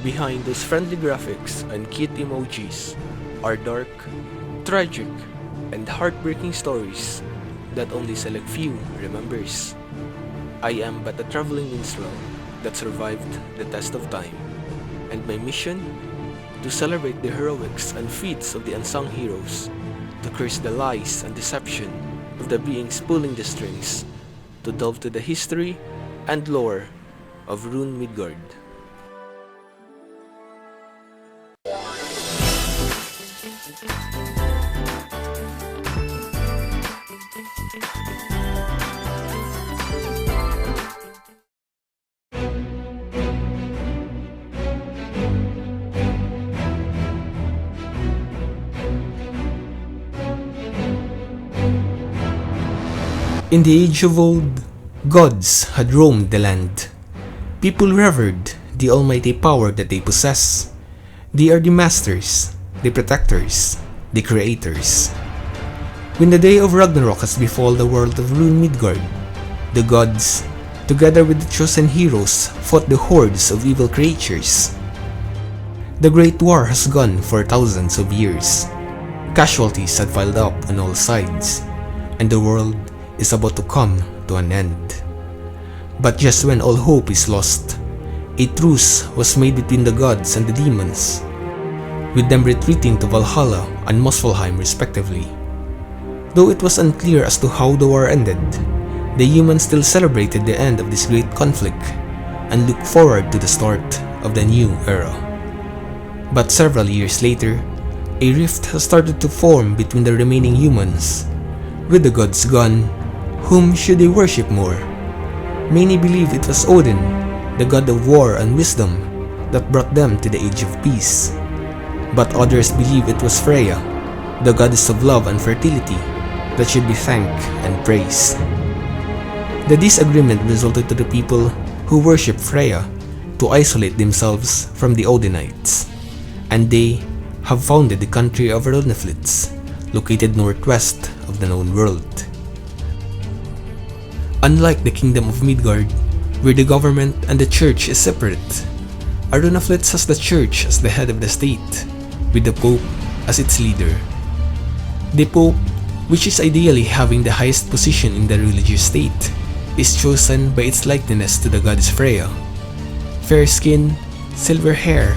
Behind those friendly graphics and cute emojis are dark, tragic, and heartbreaking stories that only select few remembers. I am but a traveling minstrel that survived the test of time, and my mission? To celebrate the heroics and feats of the unsung heroes, to curse the lies and deception of the beings pulling the strings, to delve to the history and lore of Rune Midgard. In the age of old, gods had roamed the land. People revered the almighty power that they possess. They are the masters, the protectors, the creators. When the day of Ragnarok has befall the world of Rune Midgard, the gods, together with the chosen heroes, fought the hordes of evil creatures. The great war has gone for thousands of years. Casualties had piled up on all sides, and the world is about to come to an end. But just when all hope is lost, a truce was made between the gods and the demons, with them retreating to Valhalla and Muspelheim respectively. Though it was unclear as to how the war ended, the humans still celebrated the end of this great conflict and looked forward to the start of the new era. But several years later, a rift has started to form between the remaining humans. With the gods gone, whom should they worship more? Many believe it was Odin, the god of war and wisdom, that brought them to the age of peace. But others believe it was Freya, the goddess of love and fertility, that should be thanked and praised. The disagreement resulted to the people who worship Freya to isolate themselves from the Odinites, and they have founded the country of Arunafeltz, located northwest of the known world. Unlike the kingdom of Midgard, where the government and the church is separate, Arunafeltz has the church as the head of the state, with the Pope as its leader. The Pope, which is ideally having the highest position in the religious state, is chosen by its likeness to the goddess Freya. Fair skin, silver hair,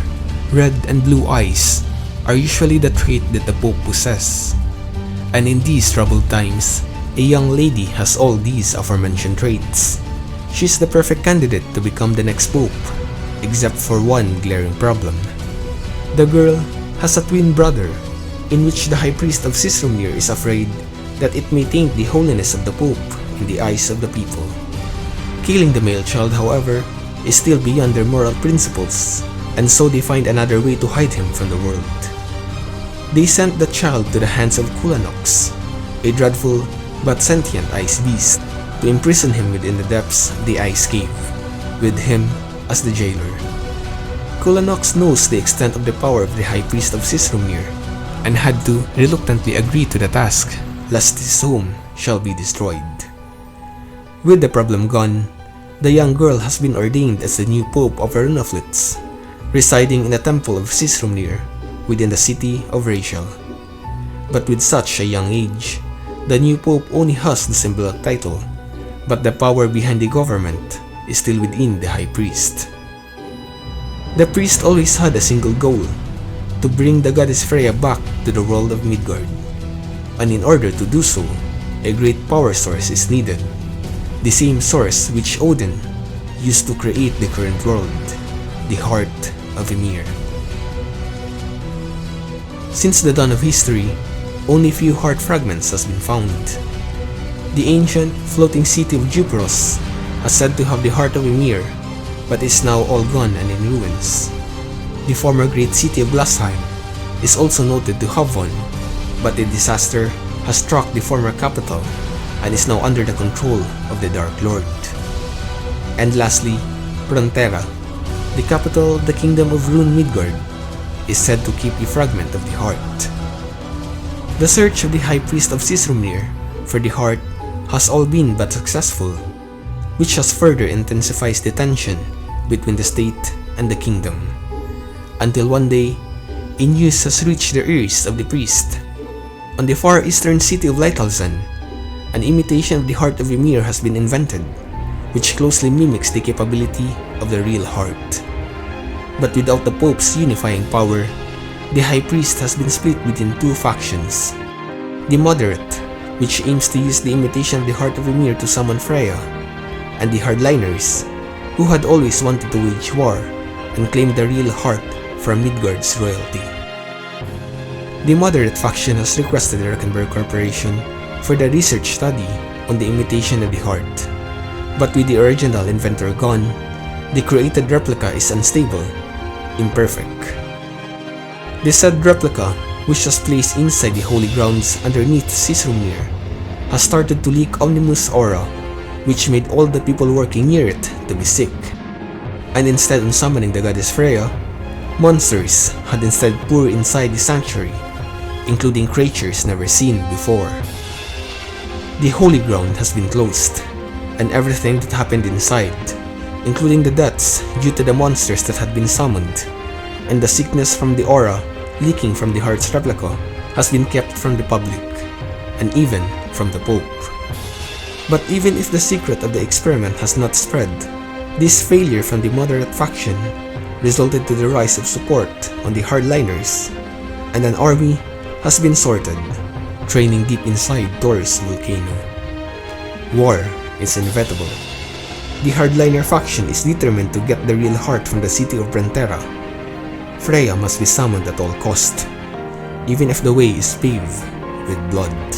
red and blue eyes are usually the trait that the Pope possesses. And in these troubled times, a young lady has all these aforementioned traits. She is the perfect candidate to become the next Pope, except for one glaring problem. The girl has a twin brother, in which the High Priest of Sisrumnir is afraid that it may taint the holiness of the Pope in the eyes of the people. Killing the male child, however, is still beyond their moral principles, and so they find another way to hide him from the world. They sent the child to the hands of Kulanox, a dreadful but sentient ice beast, to imprison him within the depths of the ice cave, with him as the jailer. Kulanox knows the extent of the power of the High Priest of Sisrumnir, and had to reluctantly agree to the task, lest his home shall be destroyed. With the problem gone, the young girl has been ordained as the new Pope of Arunafeltz, residing in the temple of Sisrumnir, within the city of Rachel. But with such a young age, the new Pope only has the symbolic title, but the power behind the government is still within the High Priest. The priest always had a single goal: to bring the goddess Freya back to the world of Midgard. And in order to do so, a great power source is needed, the same source which Odin used to create the current world, the heart of Ymir. Since the dawn of history, only few heart fragments has been found. The ancient floating city of Juperos is said to have the heart of Ymir, but is now all gone and in ruins. The former great city of Glassheim is also noted to have one, but the disaster has struck the former capital and is now under the control of the Dark Lord. And lastly, Frontera, the capital of the kingdom of Rune Midgard, is said to keep a fragment of the heart. The search of the High Priest of Sisrumnir for the heart has all been but successful, which has further intensifies the tension between the state and the kingdom. Until one day, a news has reached the ears of the priest. On the far eastern city of Litalzan, an imitation of the heart of Ymir has been invented, which closely mimics the capability of the real heart. But without the Pope's unifying power, the High Priest has been split between two factions. The Moderate, which aims to use the imitation of the heart of Ymir to summon Freya, and the Hardliners, who had always wanted to wage war and claim the real heart from Midgard's royalty. The Moderate faction has requested the Ragnarok Corporation for the research study on the imitation of the heart. But with the original inventor gone, the created replica is unstable, imperfect. The said replica, which was placed inside the holy grounds underneath Sisrumnir, has started to leak ominous aura, which made all the people working near it to be sick. And instead of summoning the Goddess Freya, monsters had instead poured inside the sanctuary, including creatures never seen before. The holy ground has been closed, and everything that happened inside, including the deaths due to the monsters that had been summoned, and the sickness from the aura leaking from the heart's replica, has been kept from the public, and even from the Pope. But even if the secret of the experiment has not spread, this failure from the Moderate faction resulted to the rise of support on the Hardliners, and an army has been sorted, training deep inside Taurus volcano. War is inevitable. The Hardliner faction is determined to get the real heart from the city of Brentera. Freya must be summoned at all cost, even if the way is paved with blood.